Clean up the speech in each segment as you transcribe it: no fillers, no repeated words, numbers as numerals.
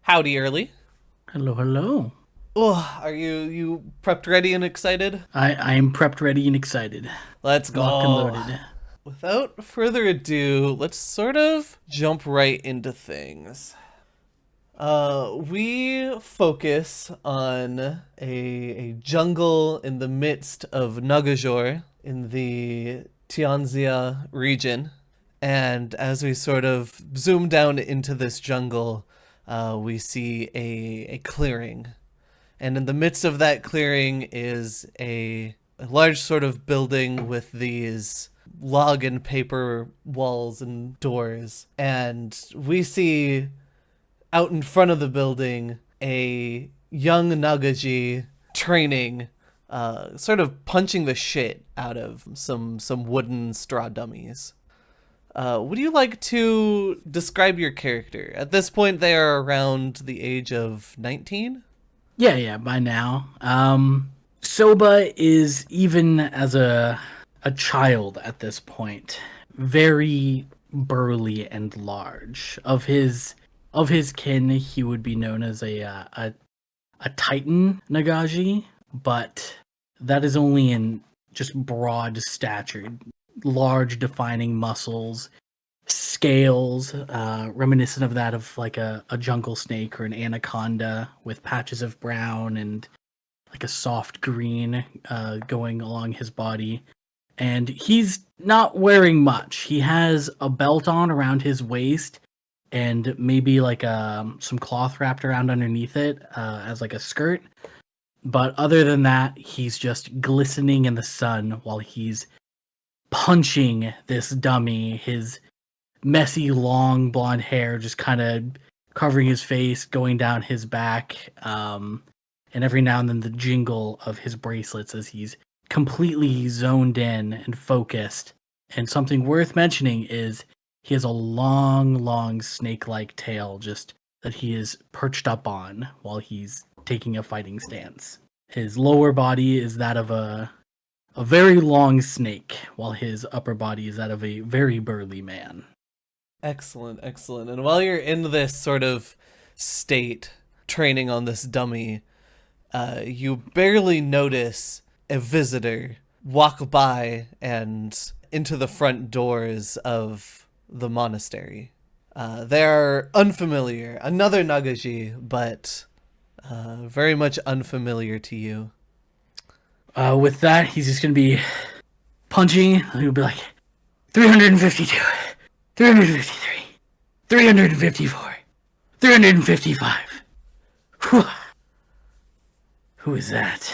Howdy, early. Hello, hello. Oh, are you prepped, ready, and excited? I am prepped, ready, and excited. Let's Locked and go. loaded. Without further ado, let's sort of jump right into things. We focus on a jungle in the midst of Nagajor in the Tianxia region. And as we sort of zoom down into this jungle, we see a clearing. And in the midst of that clearing is a large sort of building with these log and paper walls and doors. And we see out in front of the building a young Nagaji training, sort of punching the shit out of some wooden straw dummies. Would you like to describe your character? At this point, they are around the age of 19. Yeah, by now. Soba is, even as a child at this point, very burly and large. Of his kin, he would be known as a Titan Nagaji, but that is only in just broad stature, large defining muscles, scales, reminiscent of that of like a jungle snake or an anaconda with patches of brown and like a soft green going along his body. And he's not wearing much. He has a belt on around his waist and maybe like some cloth wrapped around underneath it as like a skirt. But other than that, he's just glistening in the sun while he's punching this dummy. His messy, long blonde hair just kind of covering his face, going down his back, and every now and then the jingle of his bracelets as he's completely zoned in and focused. And something worth mentioning is he has a long, long snake-like tail just that he is perched up on while he's taking a fighting stance. His lower body is that of a very long snake, while his upper body is that of a very burly man. Excellent, excellent. And while you're in this sort of state, training on this dummy, you barely notice a visitor walk by and into the front doors of the monastery. They're unfamiliar, another Nagaji, but very much unfamiliar to you. With that, he's just gonna be punching. He'll be like 352, 353, 354, 355. Whew. Who is that?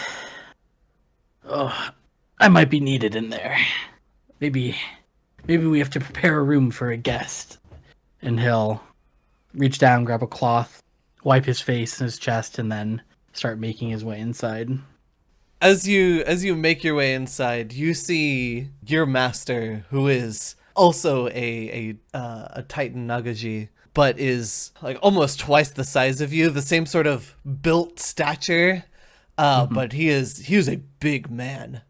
Oh, I might be needed in there. Maybe, maybe we have to prepare a room for a guest. And he'll reach down, grab a cloth, wipe his face and his chest, and then start making his way inside. As you make your way inside, you see your master, who is also a Titan Nagaji, but is like almost twice the size of you, the same sort of built stature. But he is a big man,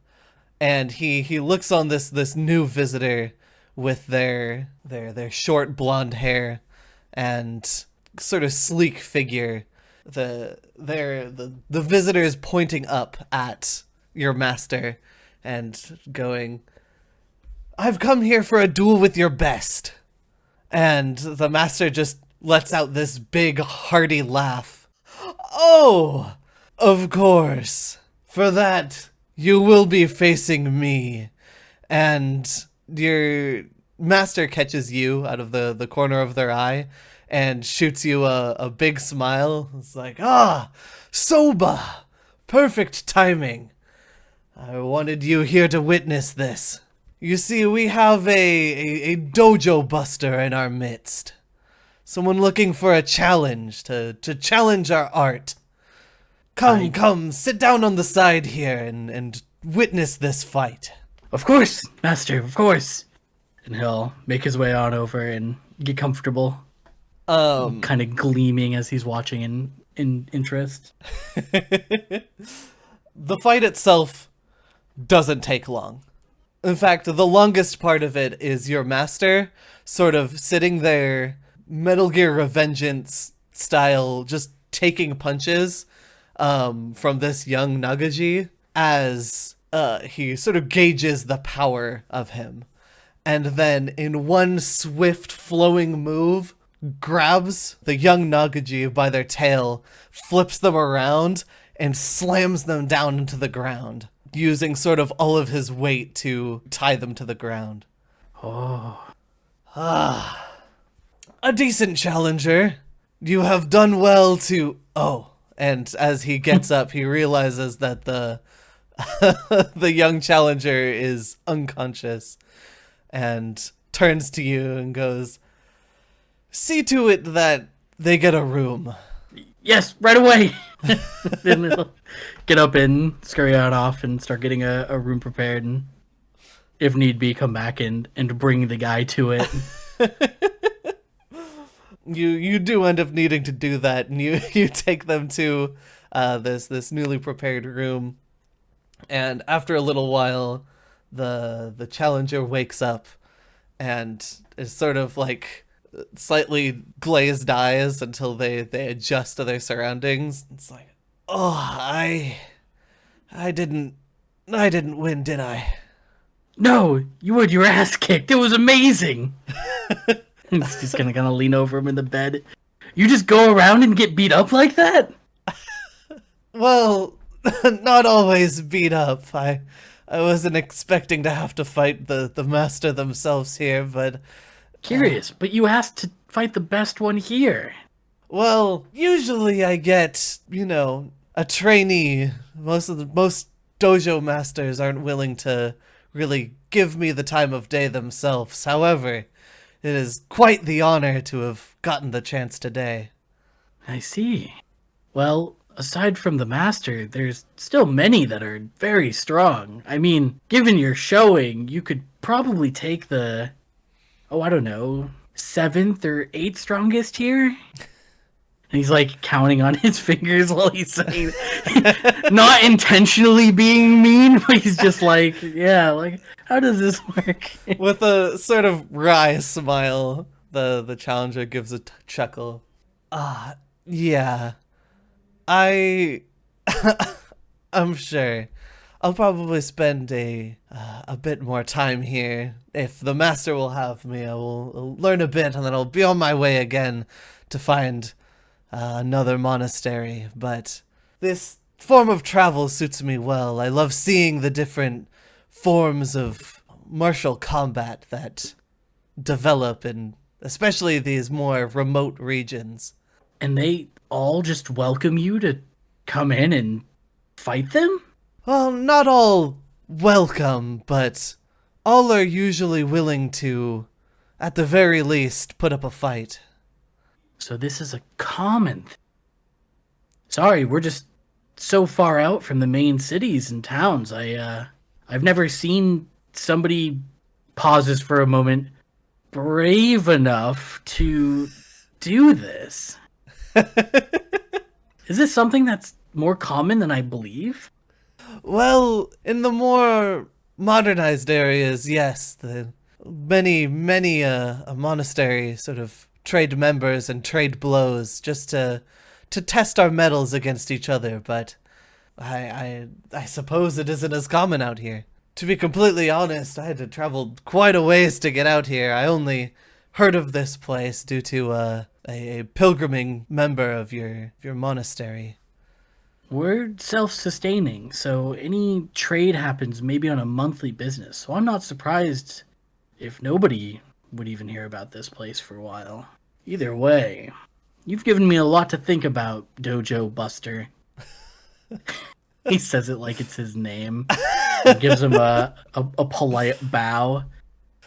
and he looks on this new visitor with their short blonde hair and sort of sleek figure. The visitor is pointing up at your master and going, "I've come here for a duel with your best." And the master just lets out this big hearty laugh. "Oh, of course. For that, you will be facing me." And your master catches you out of the corner of their eye and shoots you a big smile. It's like, Soba! Perfect timing. I wanted you here to witness this. You see, we have a dojo buster in our midst. Someone looking for a challenge, to challenge our art. I, Come, sit down on the side here and witness this fight. of course, master, of course. And he'll make his way on over and get comfortable, Um, kind of gleaming as he's watching in interest. the fight itself doesn't take long. In fact, the longest part of it is your master sort of sitting there, Metal Gear Revengeance style, just taking punches from this young Nagaji as he sort of gauges the power of him. And then in one swift flowing move, grabs the young Nagaji by their tail, flips them around, and slams them down into the ground, using sort of all of his weight to tie them to the ground. Oh. A decent challenger. You have done well to... Oh, and as he gets up, he realizes that the the young challenger is unconscious and turns to you and goes, "See to it that they get a room." Yes, right away. Then he'll get up and scurry out off and start getting a room prepared, and if need be, come back and bring the guy to it. You do end up needing to do that, and you take them to this newly prepared room, and after a little while, the challenger wakes up and is sort of like slightly glazed eyes until they adjust to their surroundings. It's like, oh, I didn't win, did I? No, you had your ass kicked. It was amazing. He's just gonna kind of lean over him in the bed. You just go around and get beat up like that? Well, not always beat up. I wasn't expecting to have to fight the master themselves here, but... Curious, but you asked to fight the best one here. Well, usually I get, a trainee. Most dojo masters aren't willing to really give me the time of day themselves. However, it is quite the honor to have gotten the chance today. I see. Well, aside from the master, there's still many that are very strong. I mean, given your showing, you could probably take the, I don't know, 7th or 8th strongest here? And he's like counting on his fingers while he's saying, not intentionally being mean, but he's just like, yeah, like, how does this work? With a sort of wry smile, the challenger gives a chuckle. Yeah. I'm sure. I'll probably spend a bit more time here. If the master will have me, I will learn a bit, and then I'll be on my way again to find another monastery. But this form of travel suits me well. I love seeing the different forms of martial combat that develop in especially these more remote regions. And they all just welcome you to come in and fight them? Well, not all welcome, but all are usually willing to, at the very least, put up a fight. So this is a common thing. Sorry, we're just so far out from the main cities and towns. I've never seen somebody pauses for a moment brave enough to do this. Is this something that's more common than I believe? Well, in the more modernized areas, yes. The many a monastery sort of trade members and trade blows just to test our mettle against each other, but I suppose it isn't as common out here. To be completely honest, I had to travel quite a ways to get out here. I only heard of this place due to a pilgriming member of your monastery. We're self-sustaining, so any trade happens maybe on a monthly business. So I'm not surprised if nobody would even hear about this place for a while. Either way, you've given me a lot to think about, Dojo Buster. He says it like it's his name. He gives him a polite bow.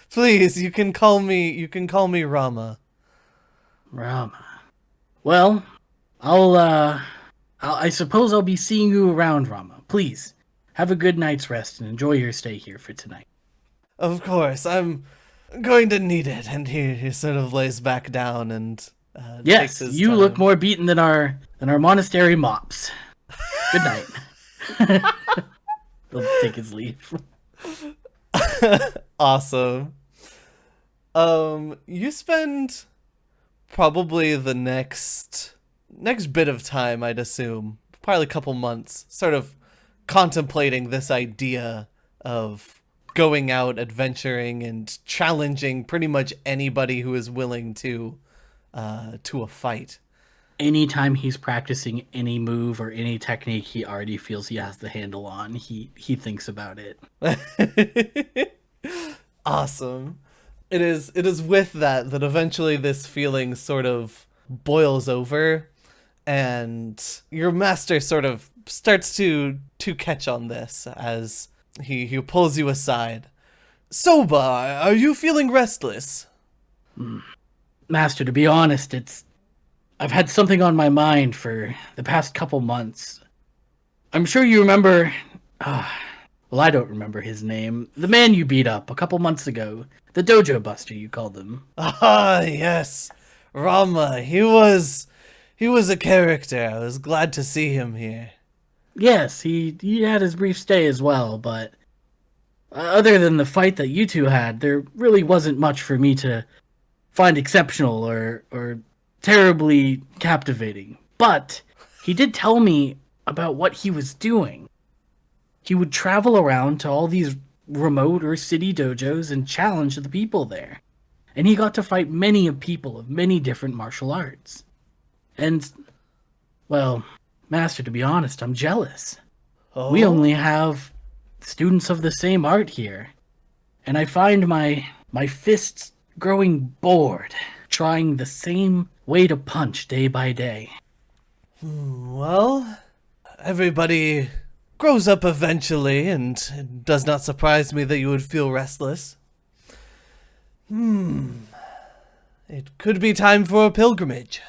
Please, you can call me Rama. Rama. Well, I suppose I'll be seeing you around, Rama. Please, have a good night's rest and enjoy your stay here for tonight. Of course, I'm going to need it. And he sort of lays back down and yes, takes his you time. look more beaten than our monastery mops. Good night. He'll take his leave. Awesome. You spend probably the next next bit of time, I'd assume, probably a couple months, sort of contemplating this idea of going out, adventuring, and challenging pretty much anybody who is willing to a fight. Anytime he's practicing any move or any technique he already feels he has the handle on, he thinks about it. Awesome. It is with that eventually this feeling sort of boils over, and your master sort of starts to catch on this as he pulls you aside. Soba, are you feeling restless? Master, to be honest, I've had something on my mind for the past couple months. I'm sure you remember. Well, I don't remember his name. The man you beat up a couple months ago. The dojo buster, you called him. Ah, yes. Rama, he was a character. I was glad to see him here. Yes, he had his brief stay as well, but other than the fight that you two had, there really wasn't much for me to find exceptional or terribly captivating. But he did tell me about what he was doing. He would travel around to all these remote or city dojos and challenge the people there. And he got to fight many people of many different martial arts. And, well, Master, to be honest, I'm jealous. Oh? We only have students of the same art here. And I find my fists growing bored, trying the same way to punch day by day. Well, everybody grows up eventually, and it does not surprise me that you would feel restless. It could be time for a pilgrimage.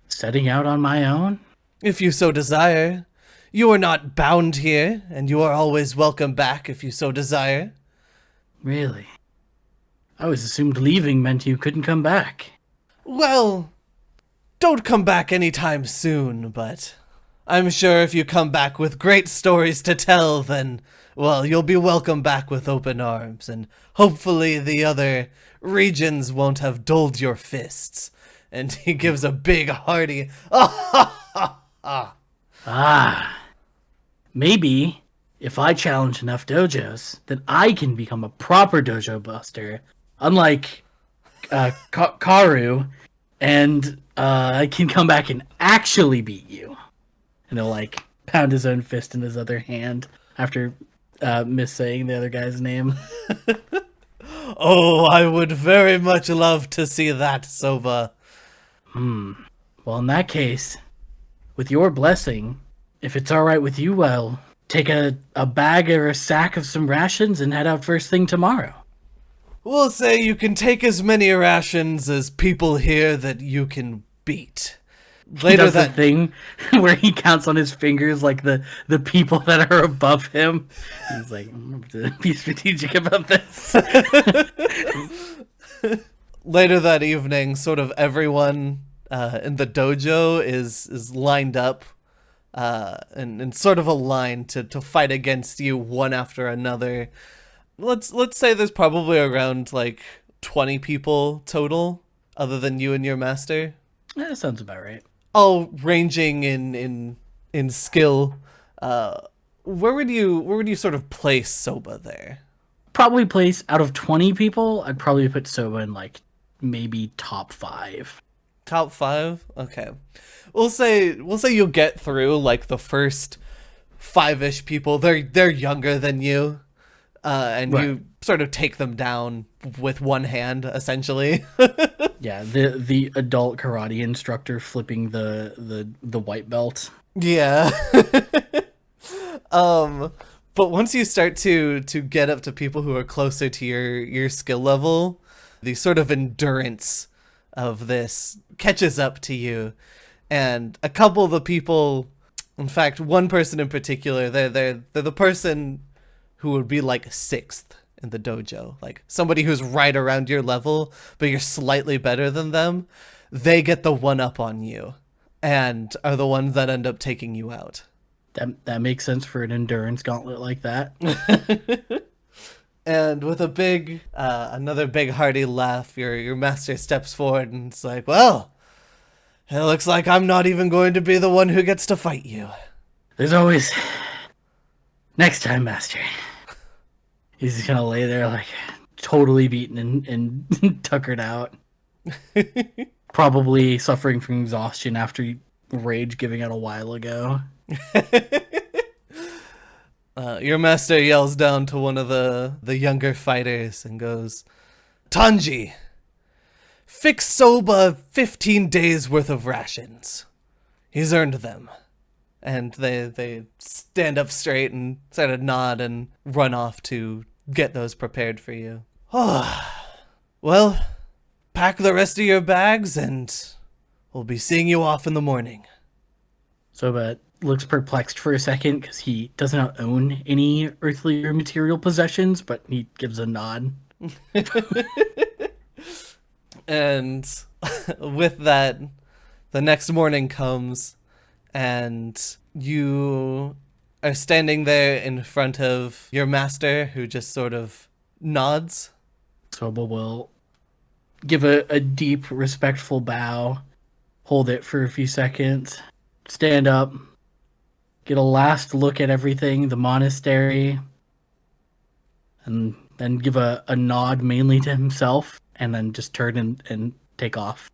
Setting out on my own? If you so desire. You are not bound here, and you are always welcome back if you so desire. Really? I always assumed leaving meant you couldn't come back. Well, don't come back anytime soon, but I'm sure if you come back with great stories to tell, then, well, you'll be welcome back with open arms, and hopefully the other regions won't have dulled your fists. And he gives a big hearty, Maybe if I challenge enough dojos, then I can become a proper dojo buster, unlike Karu, and I can come back and actually beat you. And he'll like pound his own fist in his other hand after missaying the other guy's name. Oh, I would very much love to see that, Soba. Well, in that case, with your blessing, if it's all right with you, I'll take a bag or a sack of some rations and head out first thing tomorrow. We'll say you can take as many rations as people here that you can beat. Later, he does the thing where he counts on his fingers like the people that are above him. He's like, I'm going to be strategic about this. Later that evening, sort of everyone in the dojo is lined up in sort of a line to fight against you one after another. Let's say there's probably around like 20 people total, other than you and your master. Yeah, that sounds about right. All ranging in skill. Where would you sort of place Soba there? Probably place out of 20 people, I'd probably put Soba in like maybe top 5. Top 5? Okay. We'll say you'll get through like the first 5-ish people. They're younger than you. And right. You sort of take them down with one hand, essentially. Yeah, the adult karate instructor flipping the white belt. Yeah. But once you start to get up to people who are closer to your skill level, the sort of endurance of this catches up to you. And a couple of the people, in fact, one person in particular, they're the person who would be like 6th in the dojo, like somebody who's right around your level, but you're slightly better than them. They get the one up on you and are the ones that end up taking you out. That makes sense for an endurance gauntlet like that. And with a big, another big hearty laugh, your master steps forward and it's like, well, It looks like I'm not even going to be the one who gets to fight you. There's always next time, Master. He's just gonna lay there like totally beaten and tuckered out. Probably suffering from exhaustion after rage giving out a while ago. Your master yells down to one of the younger fighters and goes, Tanji, fix Soba 15 days worth of rations. He's earned them. And they stand up straight and sort of nod and run off to get those prepared for you. Well, pack the rest of your bags and we'll be seeing you off in the morning. Soba looks perplexed for a second because he doesn't own any earthly or material possessions, but he gives a nod. And with that, the next morning comes and you are standing there in front of your master who just sort of nods. Soba will give a deep, respectful bow, hold it for a few seconds, stand up, get a last look at everything, the monastery, and then give a nod mainly to himself, and then just turn and take off.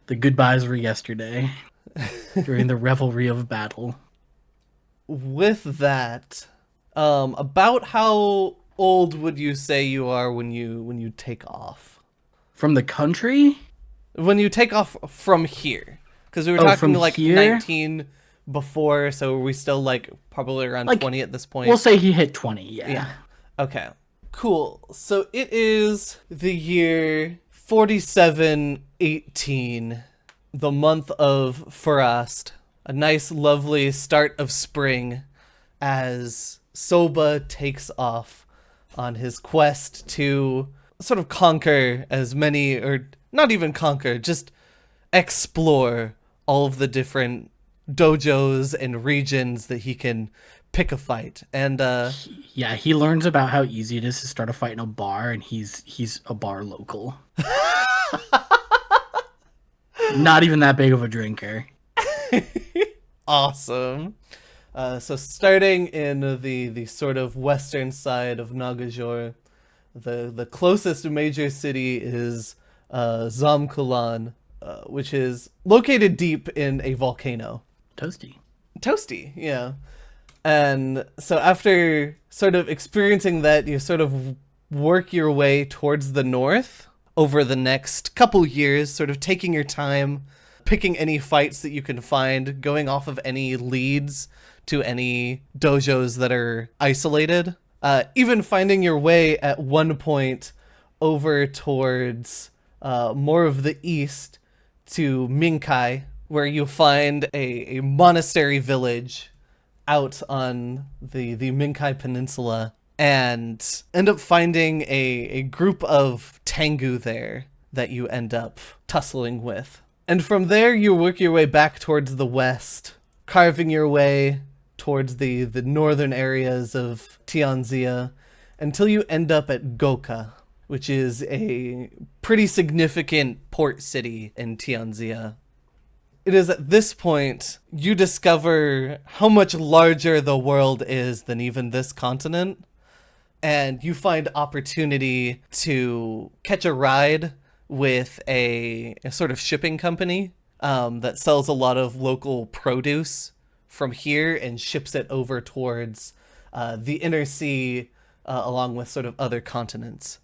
The goodbyes were yesterday, during the revelry of battle. With that, about how old would you say you are when you take off? From the country? When you take off from here? Because we were talking like here? 19 before, so are we still like probably around like, 20 at this point? We'll say he hit 20, yeah. Okay, cool. So it is the year 4718, the month of Farast, a nice lovely start of spring as Soba takes off on his quest to sort of conquer as many, or not even conquer, just explore all of the different dojos and regions that he can pick a fight. And yeah, he learns about how easy it is to start a fight in a bar, and he's a bar local. Not even that big of a drinker. Awesome. So starting in the sort of western side of Nagajor, the closest major city is Zamkulan, which is located deep in a volcano. Toasty, yeah. And so after sort of experiencing that, you sort of work your way towards the north over the next couple years, sort of taking your time, picking any fights that you can find, going off of any leads to any dojos that are isolated, even finding your way at one point over towards more of the east to Minkai, where you find a monastery village out on the Minkai Peninsula, and end up finding a group of Tengu there that you end up tussling with. And from there, you work your way back towards the west, carving your way towards the northern areas of Tianzia, until you end up at Goka, which is a pretty significant port city in Tianzia. It is at this point you discover how much larger the world is than even this continent, and you find opportunity to catch a ride with a sort of shipping company that sells a lot of local produce from here and ships it over towards the inner sea along with sort of other continents.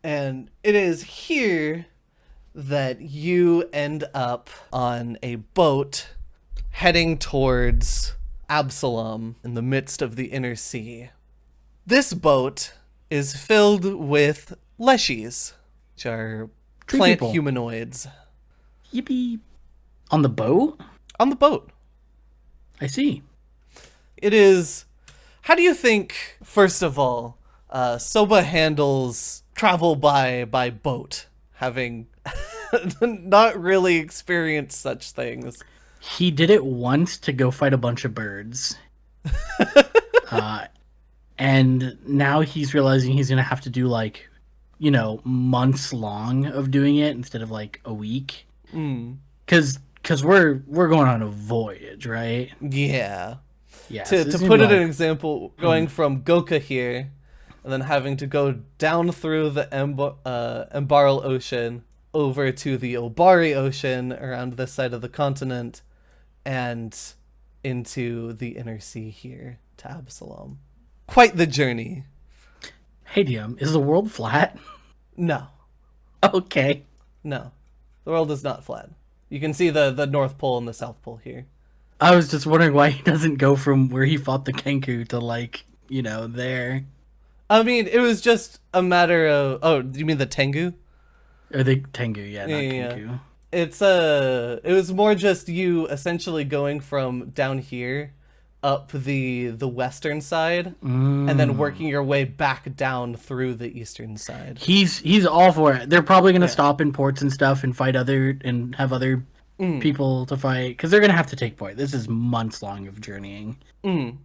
And it is here that you end up on a boat heading towards Absalom in the midst of the inner sea. This boat is filled with leshies, which are plant humanoids. Yippee. On the boat? On the boat. I see. It is... How do you think, first of all, Soba handles travel by boat, having not really experienced such things? He did it once to go fight a bunch of birds. And now he's realizing he's going to have to do, like, months long of doing it instead of like a week. Mm. Because we're going on a voyage, right? Yeah. Yeah. To So it's gonna put be it an like, example, going from Goka here, and then having to go down through the Embarl Ocean over to the Obari Ocean around this side of the continent, and into the inner sea here to Absalom. Quite the journey. hey, Dium, is the world flat? No, Okay. no. The world is not flat. You can see the North Pole and the South Pole here. I was just wondering why he doesn't go from where he fought the Kenku to like, there. I mean, it was just a matter of... Oh, do you mean the Tengu? Or the Tengu, yeah, not Yeah. Kenku. It was more just you essentially going from down here up the western side and then working your way back down through the eastern side. He's all for it. They're probably gonna Yeah. stop in ports and stuff and fight have other people to fight because they're gonna have to take point. This is months long of journeying.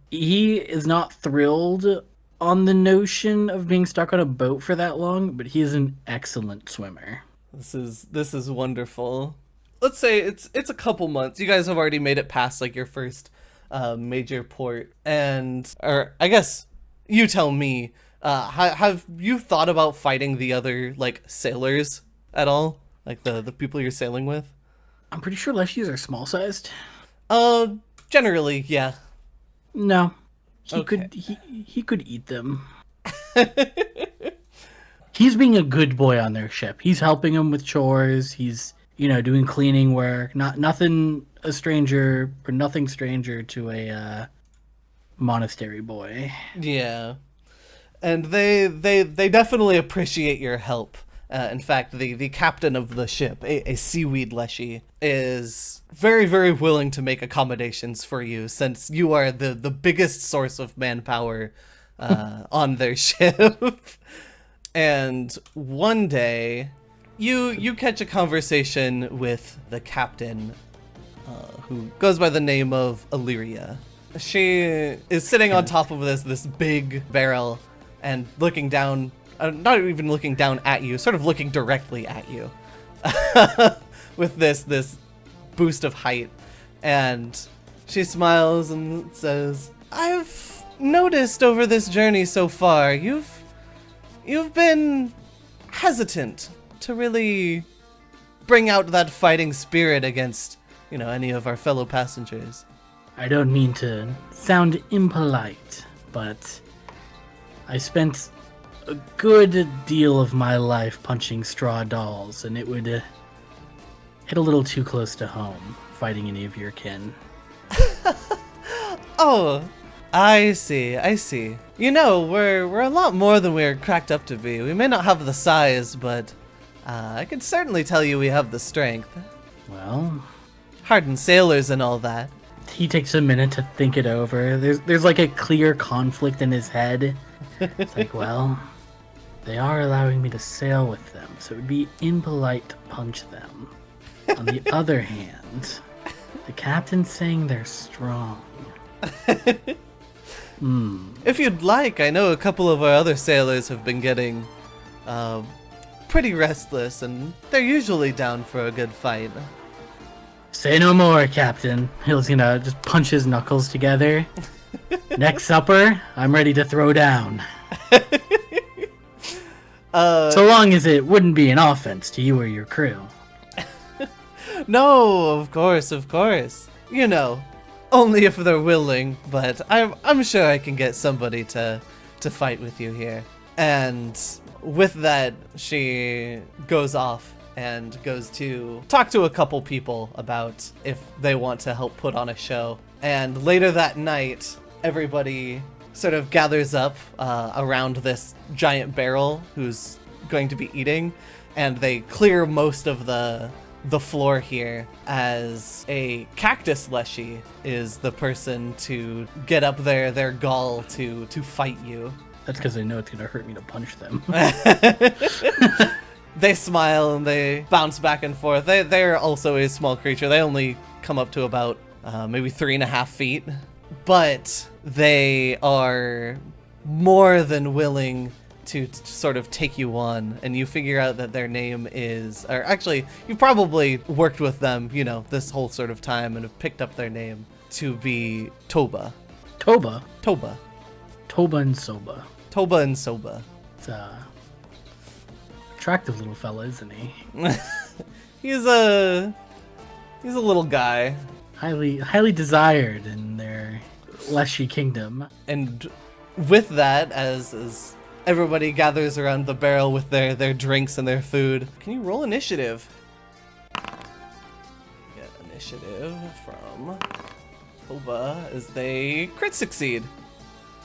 He is not thrilled on the notion of being stuck on a boat for that long, but he is an excellent swimmer. This is wonderful. Let's say it's a couple months. You guys have already made it past like your first major port, or I guess you tell me. Have you thought about fighting the other like sailors at all? Like the people you're sailing with? I'm pretty sure leshies are small sized. Generally, yeah. No, he Okay. he could eat them. He's being a good boy on their ship. He's helping them with chores. He's doing cleaning work. Nothing stranger to a monastery boy. Yeah. And they definitely appreciate your help. In fact, the captain of the ship, a seaweed leshy, is very, very willing to make accommodations for you since you are the biggest source of manpower on their ship. And one day, you catch a conversation with the captain, who goes by the name of Illyria. She is sitting on top of this big barrel and looking down, not even looking down at you, sort of looking directly at you, with this boost of height. And she smiles and says, "I've noticed over this journey so far, you've been hesitant to really bring out that fighting spirit against, any of our fellow passengers." I don't mean to sound impolite, but I spent a good deal of my life punching straw dolls, and it would hit a little too close to home fighting any of your kin. Oh, I see. We're a lot more than we're cracked up to be. We may not have the size, but I can certainly tell you we have the strength. Well, Hardened sailors and all that. he takes a minute to think it over. There's like a clear conflict in his head. It's like, well, they are allowing me to sail with them, so it would be impolite to punch them. On the other hand, the captain's saying they're strong. If you'd like, I know a couple of our other sailors have been getting pretty restless, and they're usually down for a good fight. Say no more, Captain. He'll, just punch his knuckles together. Next supper, I'm ready to throw down. So long as it wouldn't be an offense to you or your crew. No, of course. Only if they're willing, but I'm sure I can get somebody to fight with you here. And with that, she goes off and goes to talk to a couple people about if they want to help put on a show. And later that night, everybody sort of gathers up around this giant barrel who's going to be eating, and they clear most of the floor here as a cactus leshy is the person to get up their gall to fight you. That's because they know it's going to hurt me to punch them. They smile and they bounce back and forth. They're also a small creature. They only come up to about maybe 3.5 feet, but they are more than willing to sort of take you on, and you figure out that their name is, or actually, you've probably worked with them, this whole sort of time and have picked up their name to be Toba. Toba? Toba. Toba and Soba. Toba and Soba. It's a attractive little fella, isn't he? He's a little guy. Highly desired in their Leshy kingdom. And with that, as everybody gathers around the barrel with their drinks and their food, can you roll initiative? Get initiative from Toba as they crit succeed.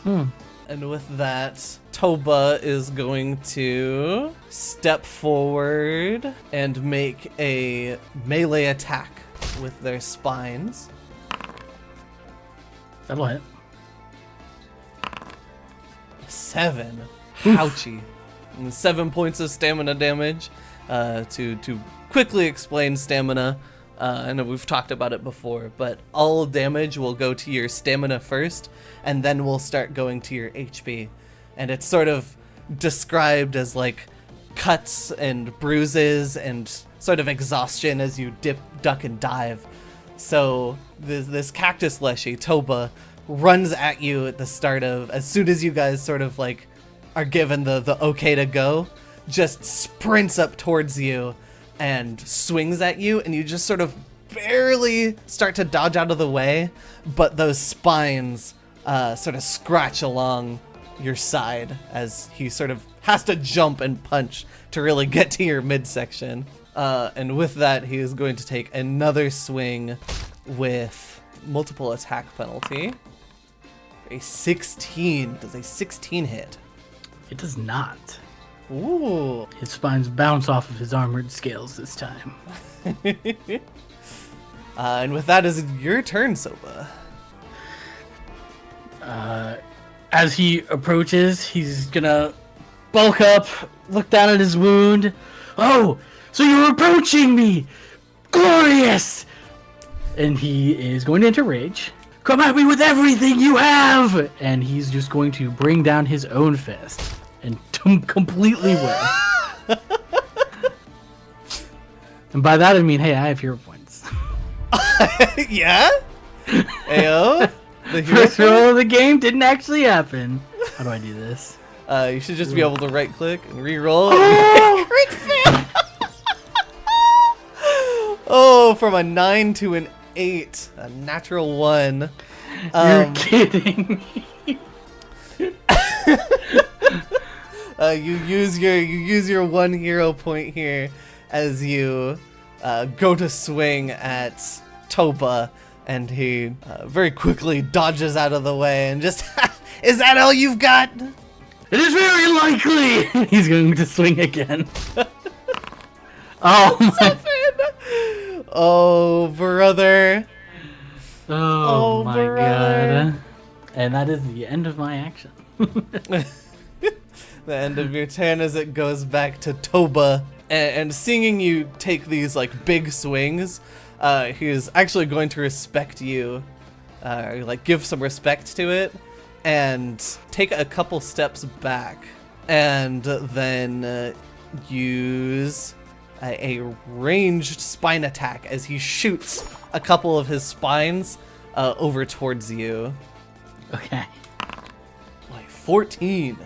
And with that, Toba is going to step forward and make a melee attack with their spines. That'll hit. 7. Ouchie. And 7 points of stamina damage. To quickly explain stamina, I know we've talked about it before, but all damage will go to your stamina first, and then we'll start going to your HP. And it's sort of described as like cuts and bruises and sort of exhaustion as you dip, duck, and dive. So this cactus leshy, Toba, runs at you at the start of, as soon as you guys sort of like are given the okay to go, just sprints up towards you and swings at you, and you just sort of barely start to dodge out of the way, but those spines sort of scratch along your side as he sort of has to jump and punch to really get to your midsection. And with that, he is going to take another swing with multiple attack penalty. A 16. Does a 16 hit? It does not. Ooh. His spines bounce off of his armored scales this time. And with that, is your turn, Soba. As he approaches, he's gonna bulk up, look down at his wound. Oh, so you're approaching me! Glorious! And he is going to enter rage. Come at me with everything you have! And he's just going to bring down his own fist and completely whiff. And by that I mean, hey, I have hero points. Yeah? Ayo? The hero First roll of the game didn't actually happen. How do I do this? You should just be able to right click and re-roll. Oh! Crit fail! Oh, from a 9 to an 8. A natural 1. You're kidding me. You use your 1 hero point here as you go to swing at Toba, and he very quickly dodges out of the way and just, is that all you've got? It is very likely he's going to swing again. Oh my! Oh, brother! Oh my brother. god! And that is the end of my action. The end of your turn as it goes back to Toba, and seeing you take these like big swings, he's actually going to respect you, like give some respect to it, and take a couple steps back, and then use a ranged spine attack as he shoots a couple of his spines over towards you. Okay. Like 14.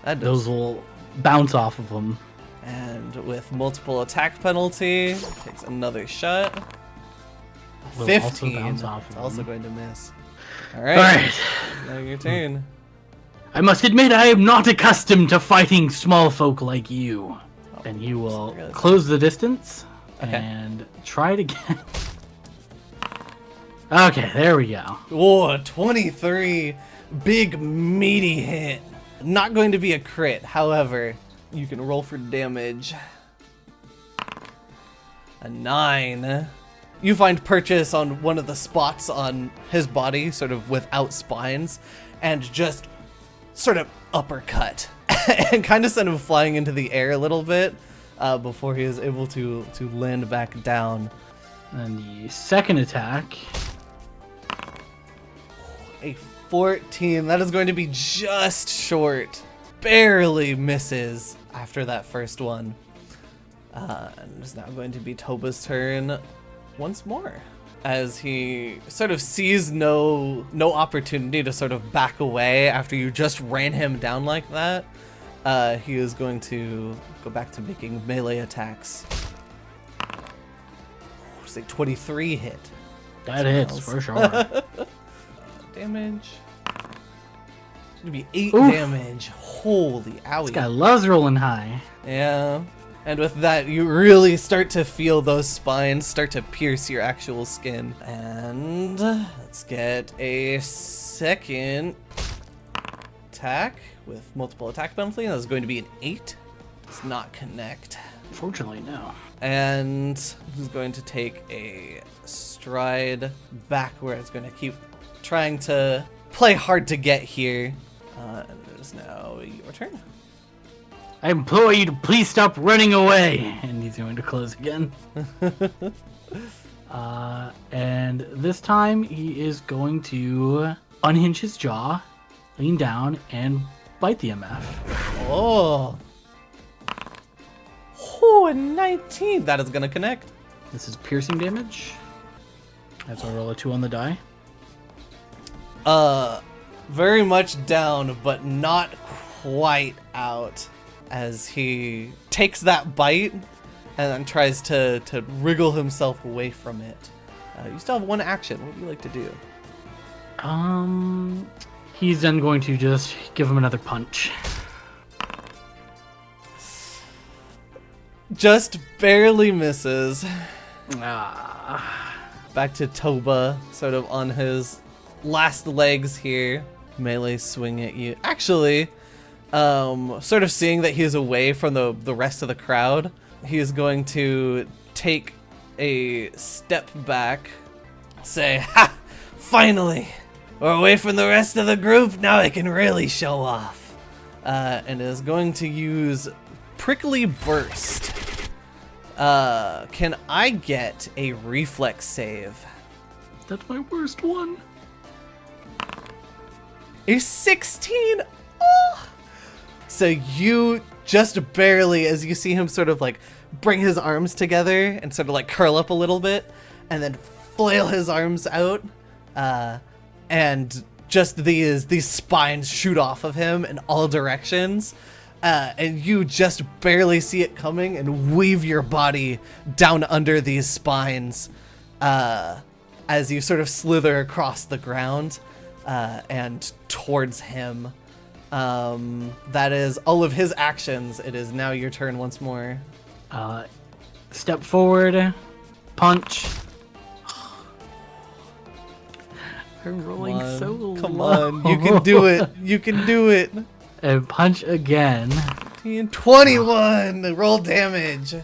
That does. Those will bounce off of him. And with multiple attack penalty, takes another shot. Will 15. also bounce off of It's also him. going to miss. All Alright. right. Now your turn. I must admit I am not accustomed to fighting small folk like you. And you will close the distance and try it again. Okay, there we go. Whoa, 23. Big meaty hit. Not going to be a crit, however, you can roll for damage. A 9. You find purchase on one of the spots on his body, sort of without spines, and just sort of uppercut. And kind of send him flying into the air a little bit before he is able to land back down. And the second attack. A 14. That is going to be just short. barely misses after that first one. And it's now going to be Toba's turn once more, as he sort of sees no opportunity to sort of back away after you just ran him down like that. He is going to go back to making melee attacks. It's like 23 hit. That hits for sure. Damage. It's gonna be 8 Oof. damage. Holy owie. This guy loves rolling high. Yeah. And with that, you really start to feel those spines start to pierce your actual skin. And let's get a second attack with multiple attack penalty. That's going to be an 8. Does not connect. Fortunately, no. And he's going to take a stride backwards. Going to keep trying to play hard to get here. And it is now your turn. I implore you to please stop running away. And he's going to close again. And this time he is going to unhinge his jaw, lean down, and bite the MF. Oh. Oh, a 19. That is going to connect. This is piercing damage. That's a roll of 2 on the die. Very much down, but not quite out, as he takes that bite and then tries to wriggle himself away from it. You still have one action. What would you like to do? He's then going to just give him another punch. Just barely misses. Ah. Back to Toba, sort of on his last legs here. Melee swing at you. Actually, sort of seeing that he's away from the rest of the crowd, he is going to take a step back, say, "Ha! Finally! We're away from the rest of the group, now I can really show off." And is going to use Prickly Burst. Can I get a reflex save? That's my worst one. A 16? Oh! So you just barely, as you see him sort of like bring his arms together and sort of like curl up a little bit, and then flail his arms out, and just these spines shoot off of him in all directions, and you just barely see it coming and weave your body down under these spines, as you sort of slither across the ground, and towards him. That is all of his actions. It is now your turn once more. Step forward, punch. I'm rolling so low. Come on, you can do it. You can do it. And punch again. 21 roll damage. And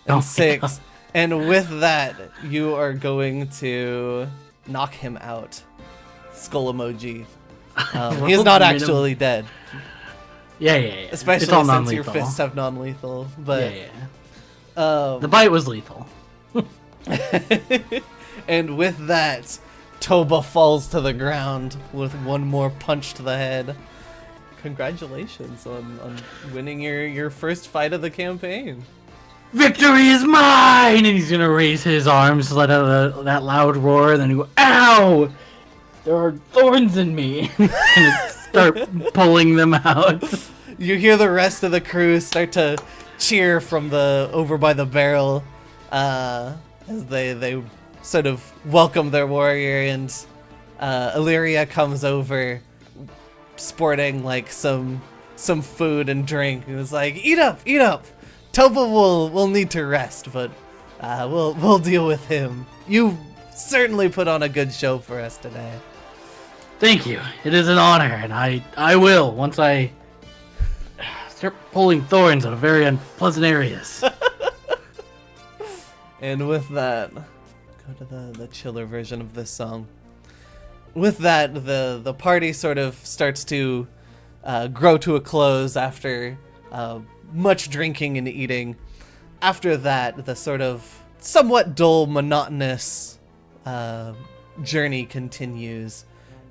Oh my 6. God. And with that, you are going to knock him out. Skull emoji. He is not actually dead. Yeah. Especially It's all since non-lethal. your fists have non-lethal. But Yeah. The bite was lethal. and with that, Toba falls to the ground with one more punch to the head. Congratulations on winning your first fight of the campaign. Victory is mine! And he's gonna raise his arms, let out that loud roar, and then go, ow! There are thorns in me! And start pulling them out. You hear the rest of the crew start to cheer from over by the barrel, as they sort of welcome their warrior, and Illyria comes over sporting like some food and drink, and is like, eat up. Toba will need to rest, but we'll deal with him. You certainly put on a good show for us today. Thank you. It is an honor, and I will once I start pulling thorns out of very unpleasant areas. And with that, go to the chiller version of this song. With that, the party sort of starts to grow to a close after much drinking and eating. After that, the sort of somewhat dull, monotonous journey continues,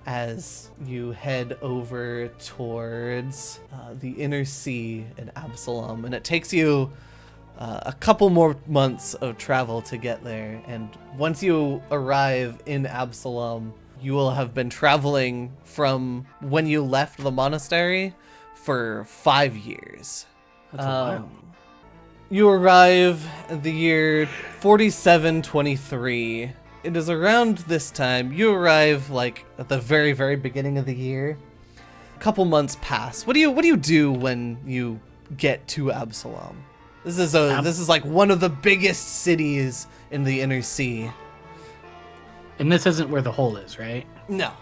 as you head over towards the inner sea in Absalom. And it takes you a couple more months of travel to get there. And once you arrive in Absalom, you will have been traveling from when you left the monastery for 5 years. That's a while. You arrive at the year 4723. It is around this time. You arrive like at the very, very beginning of the year. A couple months pass. What do you do when you get to Absalom? This is like one of the biggest cities in the inner sea. And this isn't where the hole is, right? No.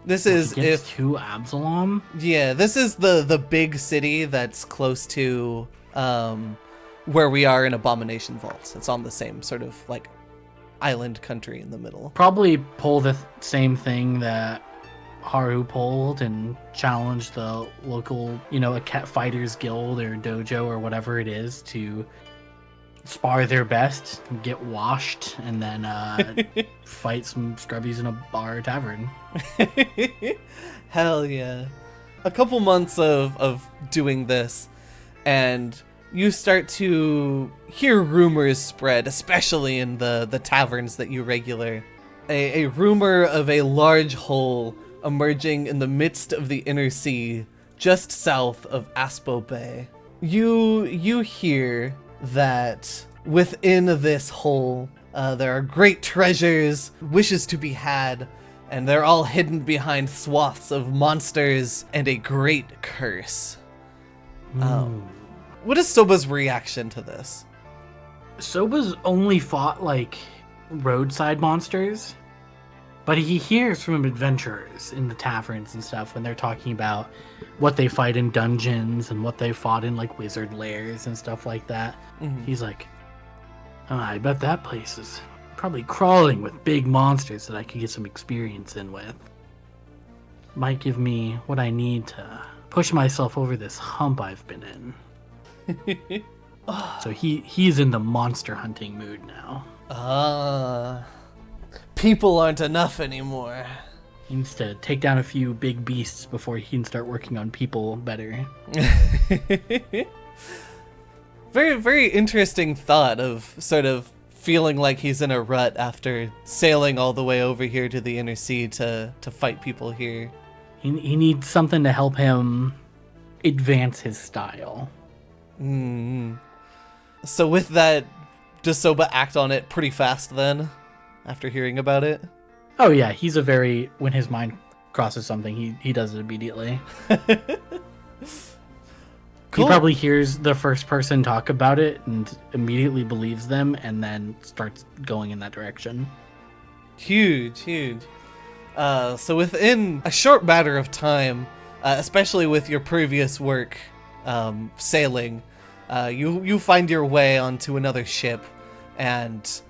This is to Absalom? Yeah, this is the big city that's close to where we are in Abomination Vaults. It's on the same sort of like island country in the middle. Probably pull the same thing that Haru pulled and challenge the local, a cat fighters guild or dojo or whatever it is to spar their best, get washed, and then fight some scrubbies in a bar or tavern. Hell yeah. A couple months of doing this, and you start to hear rumors spread, especially in the taverns that you regular. A rumor of a large hole emerging in the midst of the inner sea, just south of Aspo Bay. You hear that within this hole, there are great treasures, wishes to be had, and they're all hidden behind swaths of monsters and a great curse. What is Soba's reaction to this? Soba's only fought like roadside monsters, but he hears from adventurers in the taverns and stuff when they're talking about what they fight in dungeons and what they fought in like wizard lairs and stuff like that. Mhm. He's like, oh, I bet that place is probably crawling with big monsters that I could get some experience in with. Might give me what I need to push myself over this hump I've been in. So he's in the monster hunting mood now. People aren't enough anymore. He needs to take down a few big beasts before he can start working on people better. Very, very interesting thought of sort of feeling like he's in a rut after sailing all the way over here to the inner sea to fight people here. He needs something to help him advance his style. Mm-hmm. So with that, does Soba act on it pretty fast then, after hearing about it? Oh yeah, when his mind crosses something, he does it immediately. Cool. He probably hears the first person talk about it and immediately believes them and then starts going in that direction. Huge. So within a short matter of time, especially with your previous work sailing, you find your way onto another ship and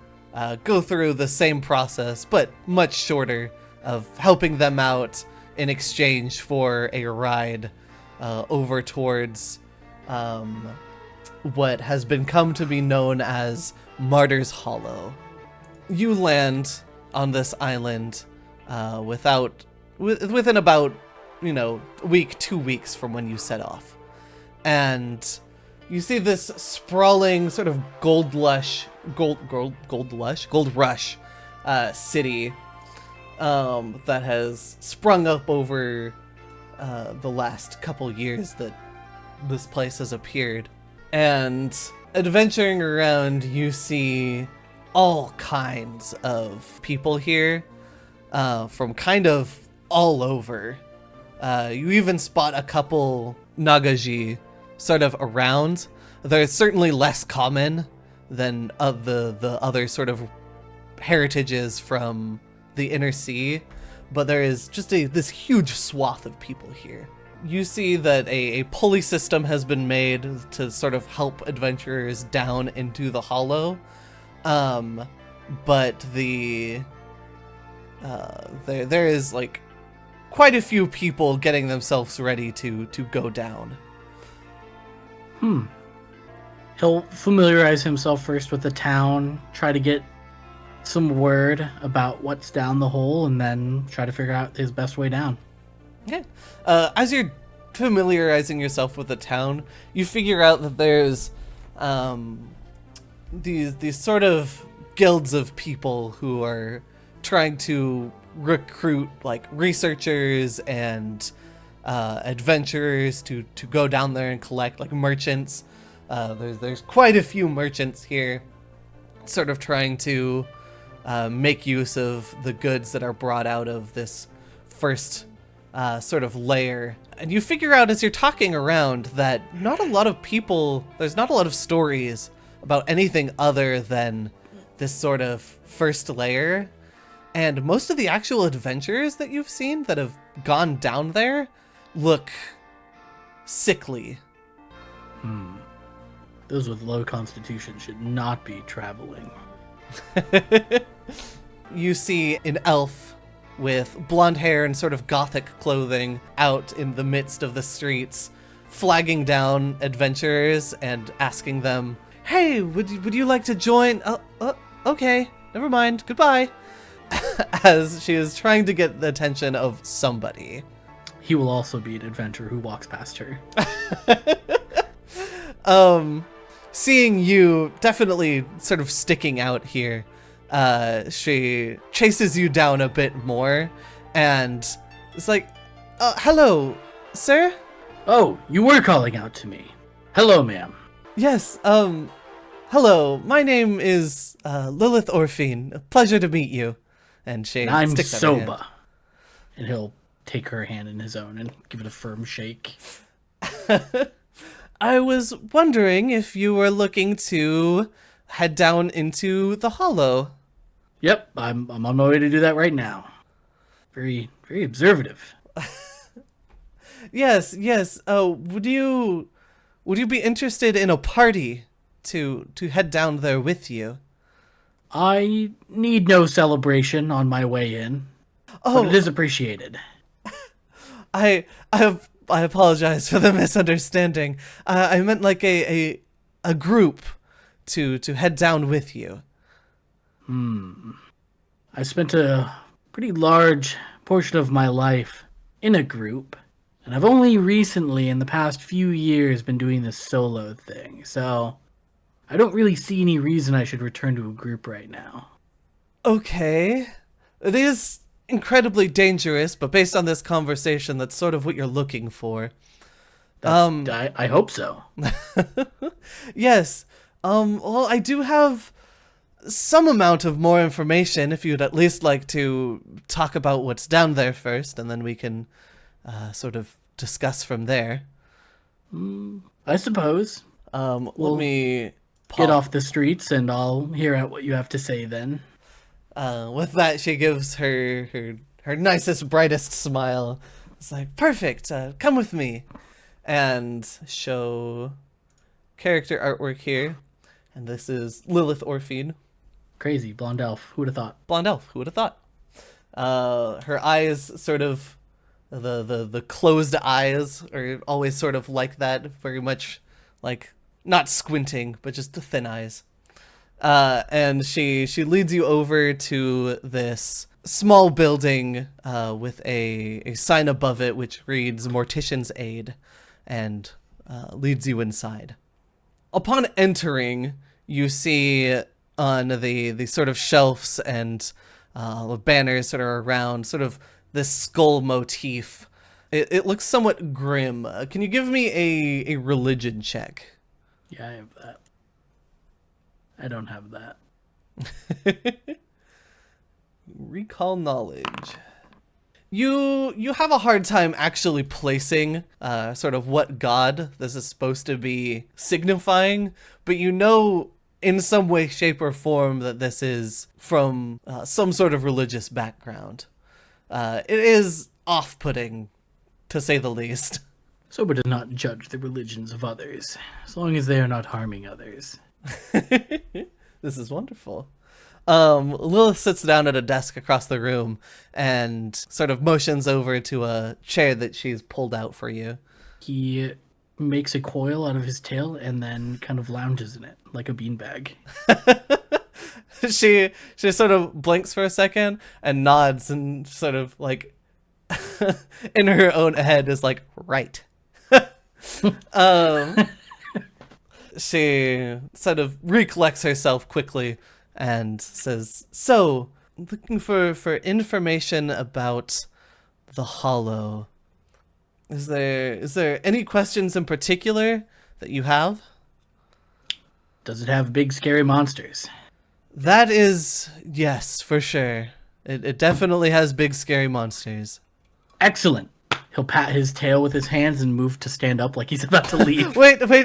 go through the same process, but much shorter, of helping them out in exchange for a ride over towards what has been come to be known as Martyr's Hollow. You land on this island within about, a week, 2 weeks from when you set off. And you see this sprawling sort of gold rush city that has sprung up over the last couple years that this place has appeared. And adventuring around, you see all kinds of people here, from kind of all over. You even spot a couple Nagaji sort of around. They're certainly less common than the other sort of heritages from the inner sea, but there is just this huge swath of people here. You see that a pulley system has been made to sort of help adventurers down into the hollow, but there is like quite a few people getting themselves ready to go down. He'll familiarize himself first with the town, try to get some word about what's down the hole and then try to figure out his best way down. Okay. As you're familiarizing yourself with the town, you figure out that there's these sort of guilds of people who are trying to recruit like researchers and adventurers to go down there and collect, like merchants. There's quite a few merchants here, sort of trying to make use of the goods that are brought out of this first sort of layer. And you figure out as you're talking around that there's not a lot of stories about anything other than this sort of first layer. And most of the actual adventurers that you've seen that have gone down there look sickly. Those with low constitution should not be traveling. You see an elf with blonde hair and sort of gothic clothing out in the midst of the streets, flagging down adventurers and asking them, "Hey, would you like to join?" Okay, never mind, goodbye. As she is trying to get the attention of somebody. He will also be an adventurer who walks past her. Seeing you definitely sort of sticking out here, she chases you down a bit more, and it's like, hello, sir? Oh, you were calling out to me. Hello, ma'am. Yes, hello, my name is Lilith Orphine. A pleasure to meet you. And she And I'm sticks out her hand. Soba. And he'll take her hand in his own and give it a firm shake. I was wondering if you were looking to head down into the hollow. Yep, I'm on my way to do that right now. Very, very observative. Yes. Would you be interested in a party to head down there with you? I need no celebration on my way in. Oh, But it is appreciated. I apologize for the misunderstanding. I meant like a group to head down with you. I spent a pretty large portion of my life in a group, and I've only recently, in the past few years, been doing this solo thing, so I don't really see any reason I should return to a group right now. Okay. It is incredibly dangerous, but based on this conversation, that's sort of what you're looking for. I hope so. Yes. Well, I do have some amount of more information if you'd at least like to talk about what's down there first, and then we can sort of discuss from there. I suppose. Let me Get off the streets and I'll hear out what you have to say then. With that, she gives her nicest, brightest smile. It's like, perfect, come with me. And show character artwork here. And this is Lilith Orphine. Crazy, blonde elf. Who would have thought? Blonde elf, who would have thought? Her eyes sort of, the closed eyes are always sort of like that, very much like, not squinting, but just the thin eyes. And she leads you over to this small building with a sign above it which reads Mortician's Aid, and leads you inside. Upon entering, you see on the sort of shelves and banners that are around sort of this skull motif. It looks somewhat grim. Can you give me a religion check? Yeah, I have that. I don't have that. Recall knowledge. You have a hard time actually placing sort of what god this is supposed to be signifying, but you know in some way, shape, or form that this is from some sort of religious background. It is off-putting, to say the least. Sober does not judge the religions of others, as long as they are not harming others. This is wonderful. Lilith sits down at a desk across the room and sort of motions over to a chair that she's pulled out for you. He makes a coil out of his tail and then kind of lounges in it, like a beanbag. she sort of blinks for a second and nods and sort of like in her own head is like, right. um, she sort of recollects herself quickly and says, so, looking for information about the Hollow. Is there any questions in particular that you have? Does it have big scary monsters? That is, yes, for sure. It definitely has big scary monsters. Excellent. He'll pat his tail with his hands and move to stand up like he's about to leave. Wait. The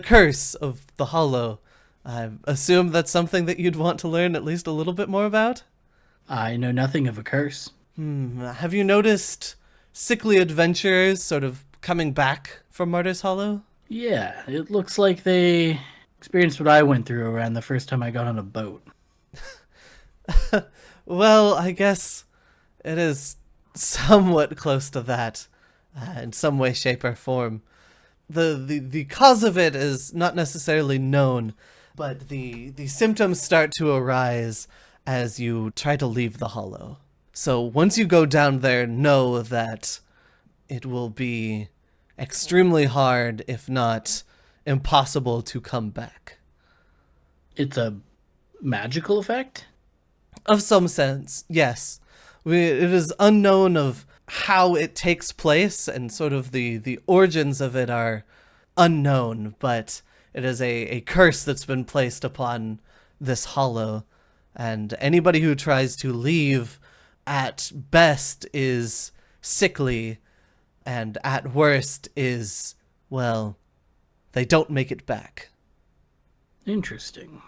curse of the Hollow. I assume that's something that you'd want to learn at least a little bit more about? I know nothing of a curse. Have you noticed sickly adventurers sort of coming back from Martyr's Hollow? Yeah, it looks like they experienced what I went through around the first time I got on a boat. Well, I guess it is somewhat close to that, in some way, shape, or form. The cause of it is not necessarily known, but the symptoms start to arise as you try to leave the Hollow. So once you go down there, know that it will be extremely hard, if not impossible, to come back. It's a magical effect? Of some sense, yes. It is unknown of how it takes place, and sort of the origins of it are unknown, but it is a curse that's been placed upon this Hollow, and anybody who tries to leave at best is sickly, and at worst is, well, they don't make it back. Interesting.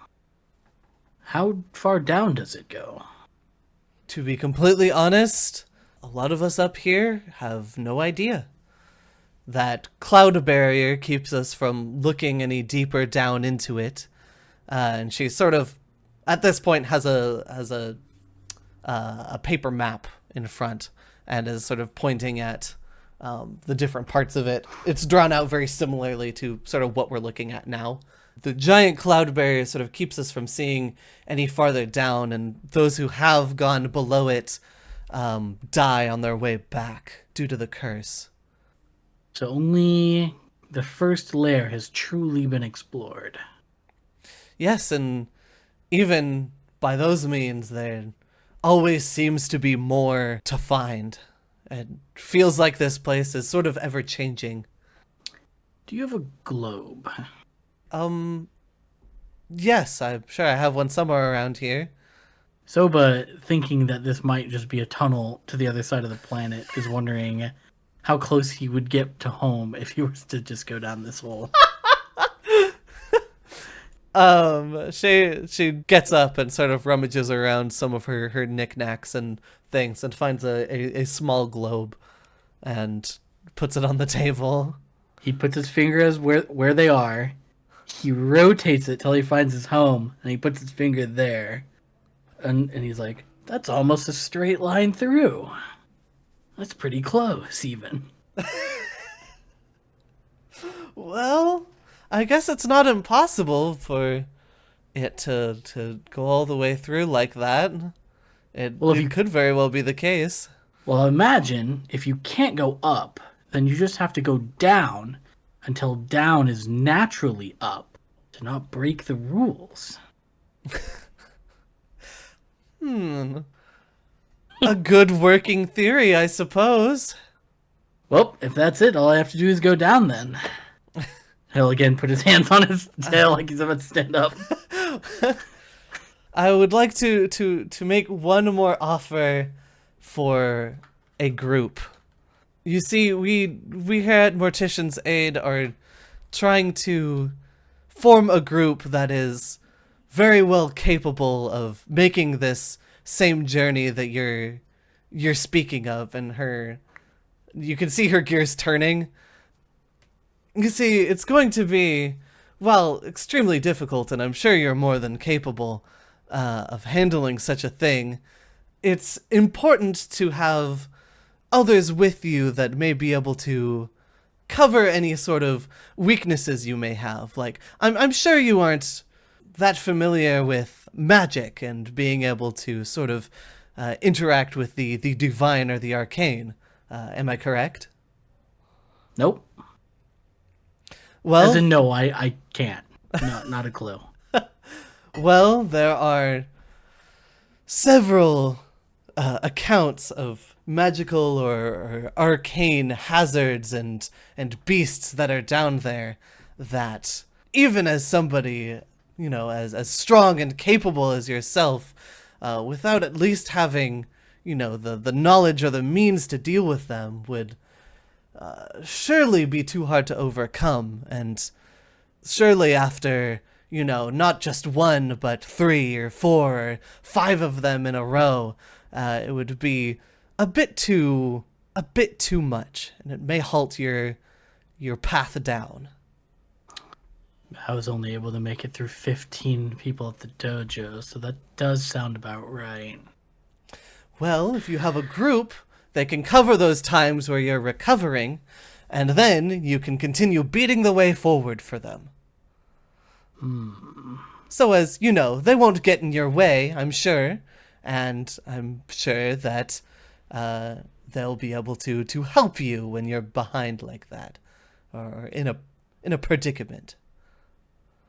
How far down does it go? To be completely honest, a lot of us up here have no idea. That cloud barrier keeps us from looking any deeper down into it, and she sort of, at this point, has a paper map in front and is sort of pointing at the different parts of it. It's drawn out very similarly to sort of what we're looking at now. The giant cloud barrier sort of keeps us from seeing any farther down, and those who have gone below it die on their way back due to the curse. So only the first layer has truly been explored. Yes, and even by those means, there always seems to be more to find. It feels like this place is sort of ever-changing. Do you have a globe? Yes, I'm sure I have one somewhere around here. Soba, thinking that this might just be a tunnel to the other side of the planet, is wondering how close he would get to home if he was to just go down this hole. She gets up and sort of rummages around some of her knickknacks and things and finds a small globe and puts it on the table. He puts his fingers where they are. He rotates it till he finds his home, and he puts his finger there. And he's like, that's almost a straight line through. That's pretty close, even. Well, I guess it's not impossible for it to go all the way through like that. It could very well be the case. Well, imagine if you can't go up, then you just have to go down until down is naturally up to not break the rules. A good working theory, I suppose. Well, if that's it, all I have to do is go down then. He'll again put his hands on his tail like he's about to stand up. I would like to make one more offer for a group. You see, we here at Mortician's Aid are trying to form a group that is very well capable of making this same journey that you're speaking of, and you can see her gears turning. You see, it's going to be, well, extremely difficult, and I'm sure you're more than capable of handling such a thing. It's important to have others with you that may be able to cover any sort of weaknesses you may have. Like, I'm sure you aren't that familiar with magic and being able to sort of interact with the divine or the arcane. Am I correct? Nope. Well, As in, no, I can't. No, not a clue. well, there are several accounts of magical or arcane hazards and beasts that are down there that even as somebody, as strong and capable as yourself, without at least having, the knowledge or the means to deal with them would surely be too hard to overcome. And surely after, not just one, but 3 or 4 or 5 of them in a row, it would be a bit too much, and it may halt your path down. I was only able to make it through 15 people at the dojo, so that does sound about right. Well, if you have a group, they can cover those times where you're recovering, and then you can continue beating the way forward for them. So as, they won't get in your way, I'm sure, and I'm sure that they'll be able to help you when you're behind like that, or in a predicament.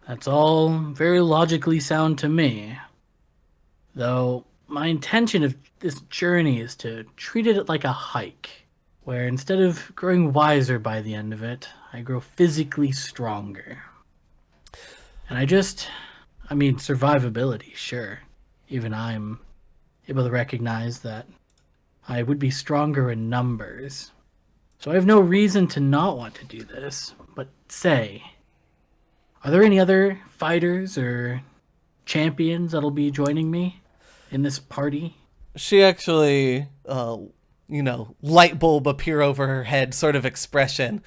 That's all very logically sound to me. Though my intention of this journey is to treat it like a hike, where instead of growing wiser by the end of it, I grow physically stronger. And survivability, sure. Even I'm able to recognize that I would be stronger in numbers. So I have no reason to not want to do this. But say, are there any other fighters or champions that'll be joining me in this party? She actually, light bulb appear over her head sort of expression.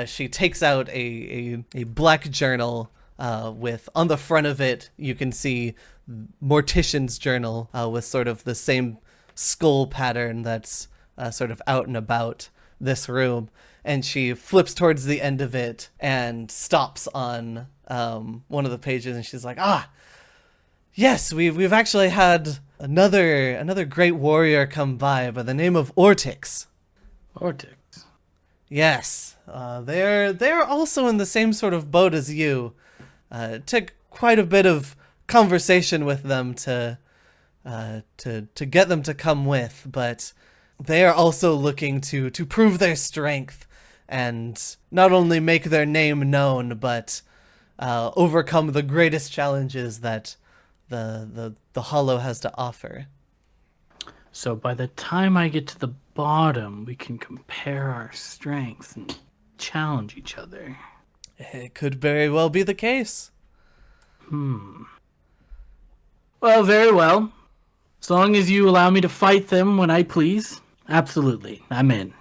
She takes out a black journal with, on the front of it, you can see Mortician's journal with sort of the same skull pattern that's sort of out and about this room. And she flips towards the end of it and stops on one of the pages, and she's like, yes, we've actually had another great warrior come by the name of Ortix. Ortix. Yes, they're also in the same sort of boat as you. It took quite a bit of conversation with them to get them to come with, but they are also looking to prove their strength and not only make their name known, but overcome the greatest challenges that the Hollow has to offer. So by the time I get to the bottom, we can compare our strengths and challenge each other. It could very well be the case. Well, very well. As long as you allow me to fight them when I please, absolutely, I'm in.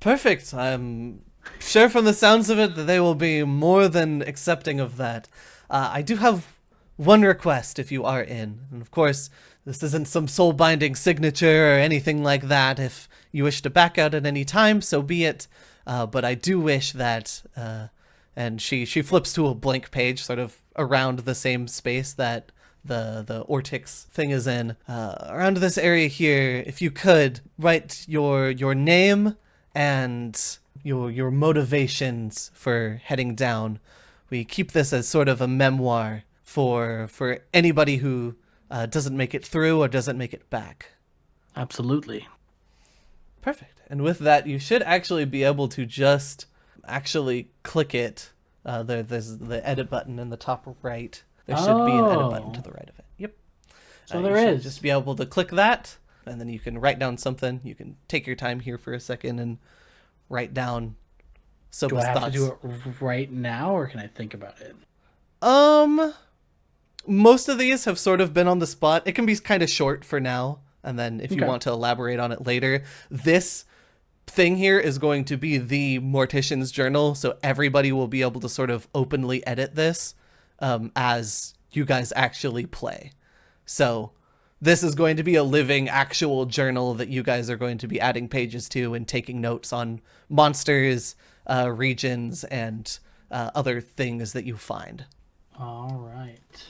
Perfect. I'm sure from the sounds of it that they will be more than accepting of that. I do have one request if you are in. And of course, this isn't some soul-binding signature or anything like that. If you wish to back out at any time, so be it. But I do wish that... and she flips to a blank page sort of around the same space that the Ortix thing is in. Around this area here, if you could, write your name and your motivations for heading down. We keep this as sort of a memoir for anybody who doesn't make it through or doesn't make it back. Absolutely. Perfect. And with that, you should actually be able to just actually click it. There's the edit button in the top right. There should be an edit button to the right of it. Yep. So there you should is. just be able to click that, and then you can write down something. You can take your time here for a second and write down Soba's Do I have thoughts. to do it right now, or can I think about it? Most of these have sort of been on the spot. It can be kind of short for now, and then if you Okay. want to elaborate on it later, this thing here is going to be the Mortician's journal, so everybody will be able to sort of openly edit this as you guys actually play. So this is going to be a living actual journal that you guys are going to be adding pages to and taking notes on monsters, regions and other things that you find. All right.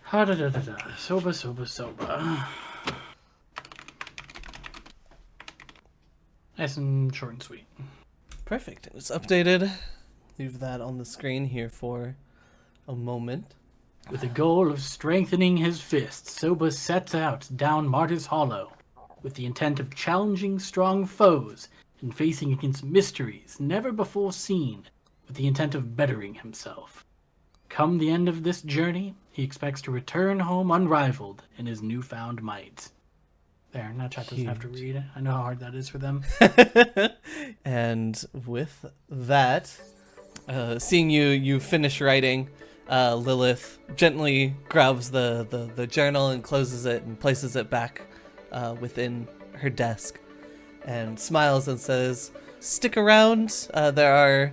Ha da da da da. Soba, soba, soba. Nice and short and sweet. Perfect. It was updated. Leave that on the screen here for a moment. With the goal of strengthening his fists, Soba sets out down Martyr's Hollow, with the intent of challenging strong foes and facing against mysteries never before seen, with the intent of bettering himself. Come the end of this journey, he expects to return home unrivaled in his newfound might. There, now chat doesn't have to read. I know how hard that is for them. And with that, seeing you finish writing, Lilith gently grabs the journal and closes it and places it back within her desk and smiles and says, "Stick around. There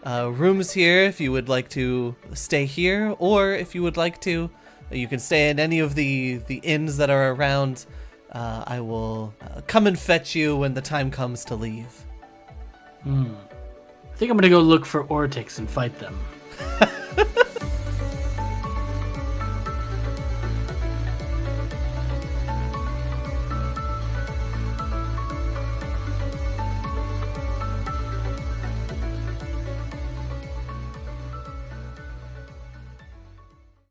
are rooms here if you would like to stay here, or if you would like to, you can stay in any of the inns that are around. I will come and fetch you when the time comes to leave." I think I'm gonna go look for Ortix and fight them.